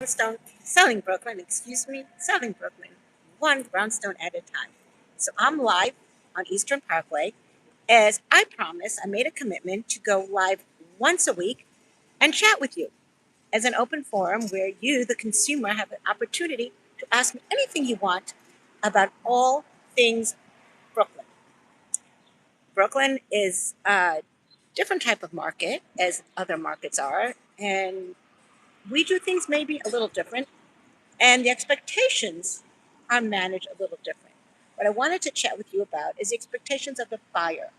Brownstone, selling Brooklyn, selling Brooklyn, one brownstone at a time. So I'm live on Eastern Parkway. As I promised, I made a commitment to go live once a week and chat with you as an open forum where you, the consumer, have an opportunity to ask me anything you want about all things Brooklyn. Brooklyn is a different type of market as other markets are, and we do things maybe a little different, and the expectations are managed a little different. What I wanted to chat with you about is the expectations of the buyer.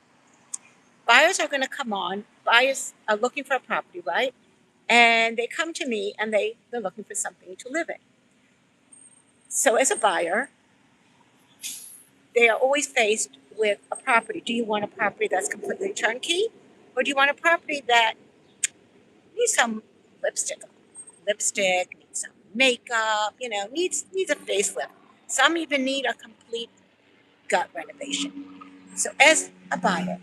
Buyers are going to come on, buyers are looking for a property, right? And they come to me and they're looking for something to live in. So, as a buyer, they are always faced with a property. Do you want a property that's completely turnkey? Or do you want a property that needs some lipstick? Needs some makeup, needs a facelift. Some even need a complete gut renovation. So, as a buyer,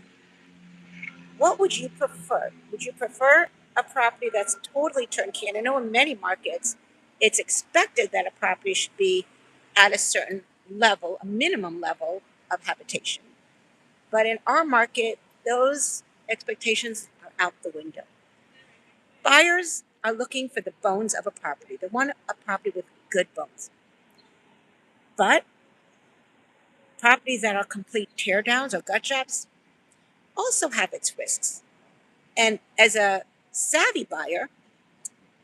what would you prefer? Would you prefer a property that's totally turnkey? And I know in many markets, it's expected that a property should be at a certain level, a minimum level of habitation. But in our market, those expectations are out the window. Buyers are looking for the bones of a property. They want a property with good bones. But properties that are complete teardowns or gut jobs also have its risks. And as a savvy buyer,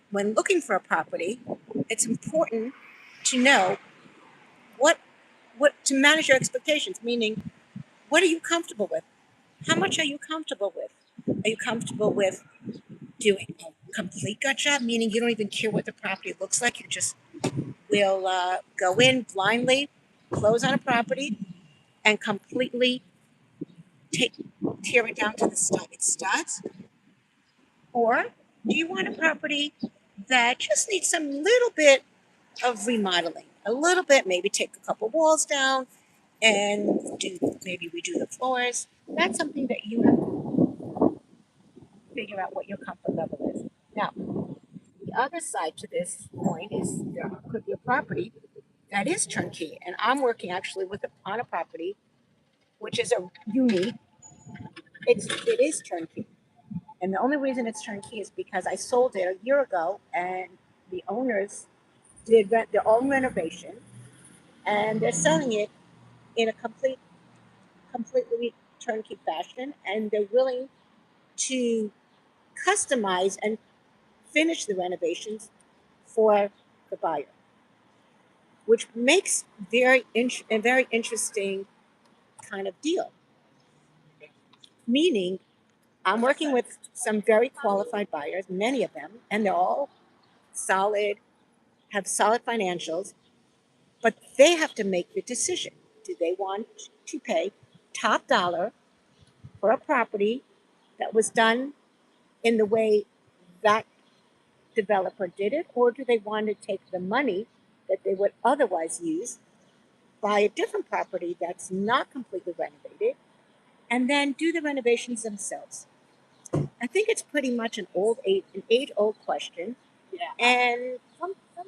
when looking for a property, it's important to know what to manage your expectations, meaning what are you comfortable with? How much are you comfortable with? Are you comfortable with doing a complete gut job, meaning you don't even care what the property looks like? You just will go in blindly, close on a property, and completely take tear it down to its studs? Or do you want a property that just needs some little bit of remodeling? A little bit, maybe take a couple walls down and maybe redo the floors. That's something that you have to figure out what your comfort level is. Now, the other side to this point is there could be a property that is turnkey, and I'm working actually on a property which is a unique. It is turnkey. And the only reason it's turnkey is because I sold it a year ago, and the owners did their own renovation, and they're selling it in a completely turnkey fashion, and they're willing to customize and finish the renovations for the buyer, which makes a very interesting kind of deal. Meaning, I'm working with some very qualified buyers, many of them, and they're all solid, have solid financials, but they have to make the decision. Do they want to pay top dollar for a property that was done in the way that developer did it, or do they want to take the money that they would otherwise use, buy a different property that's not completely renovated, and then do the renovations themselves? I think it's pretty much an age-old question, and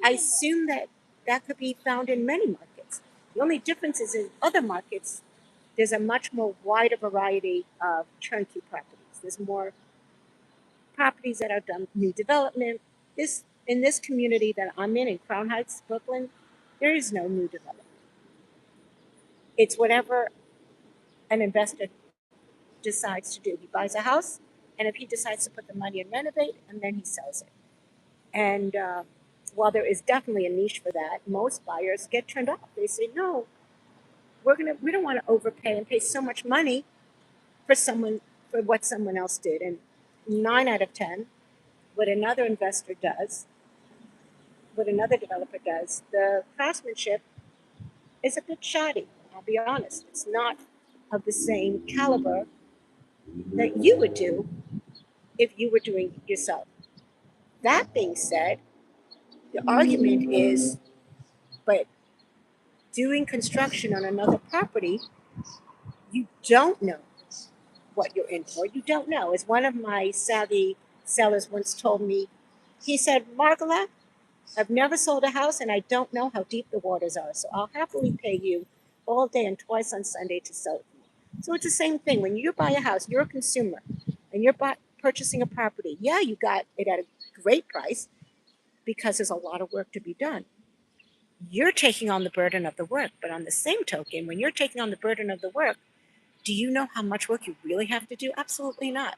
I assume that that could be found in many markets. The only difference is in other markets, there's a much more wider variety of turnkey properties. There's more properties that are done new development. This in this community that I'm in Crown Heights, Brooklyn, there is no new development. It's whatever an investor decides to do. He buys a house, and if he decides to put the money and renovate, and then he sells it. And while there is definitely a niche for that, most buyers get turned off. They say, "No, we don't want to overpay and pay so much money for what someone else did." And 9 out of 10, what another investor does, what another developer does, the craftsmanship is a bit shoddy. I'll be honest; it's not of the same caliber that you would do if you were doing it yourself. That being said, the argument is, but doing construction on another property, you don't know what you're in for. You don't know. As one of my savvy sellers once told me, he said, "Margula, I've never sold a house and I don't know how deep the waters are. So I'll happily pay you all day and twice on Sunday to sell it. So it's the same thing. When you buy a house, you're a consumer and you're purchasing a property. Yeah, you got it at a great price because there's a lot of work to be done. You're taking on the burden of the work. But on the same token, when you're taking on the burden of the work, do you know how much work you really have to do? Absolutely not.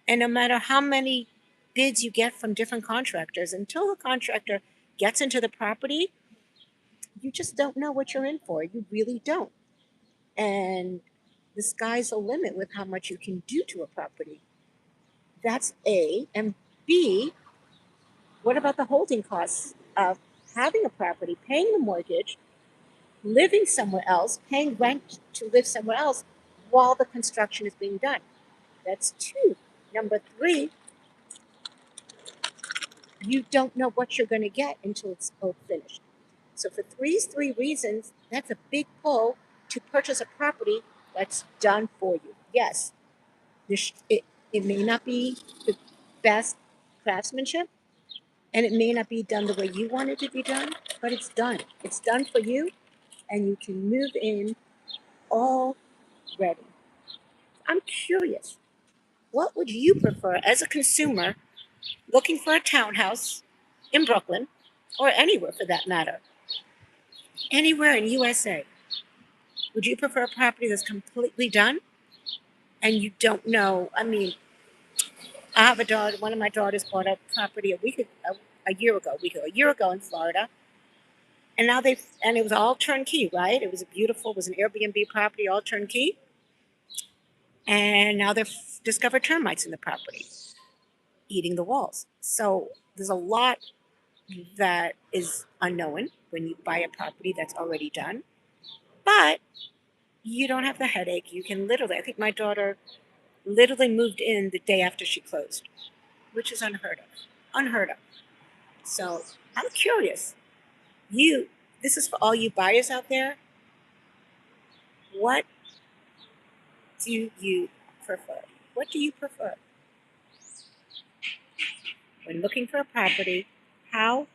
And no matter how many bids you get from different contractors, until the contractor gets into the property, you just don't know what you're in for. You really don't. And the sky's the limit with how much you can do to a property. That's A. And B, what about the holding costs of having a property, paying the mortgage, living somewhere else, paying rent to live somewhere else while the construction is being done? That's two. Number three, you don't know what you're going to get until it's both finished. So for these three reasons, that's a big pull to purchase a property that's done for you. Yes, it may not be the best craftsmanship, and it may not be done the way you want it to be done, but it's done. It's done for you, and you can move in all ready. I'm curious, what would you prefer as a consumer looking for a townhouse in Brooklyn, or anywhere for that matter, anywhere in USA? Would you prefer a property that's completely done and you don't know? I mean, I have a daughter. One of my daughters bought a property a year ago in Florida, and and it was all turnkey, right? It was it was an Airbnb property, all turnkey, and now they've discovered termites in the property, eating the walls. So there's a lot that is unknown when you buy a property that's already done, but you don't have the headache. You can literally, I think my daughter literally moved in the day after she closed, which is unheard of. Unheard of. So I'm curious. You, this is for all you buyers out there. What do you prefer? What do you prefer when looking for a property? How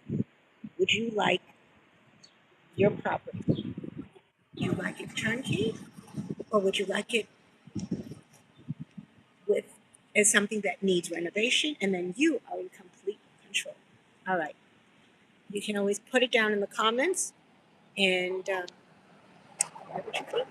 would you like your property? You like it turnkey, or would you like it with as something that needs renovation, and then you are in complete control? All right. You can always put it down in the comments, and what would you think?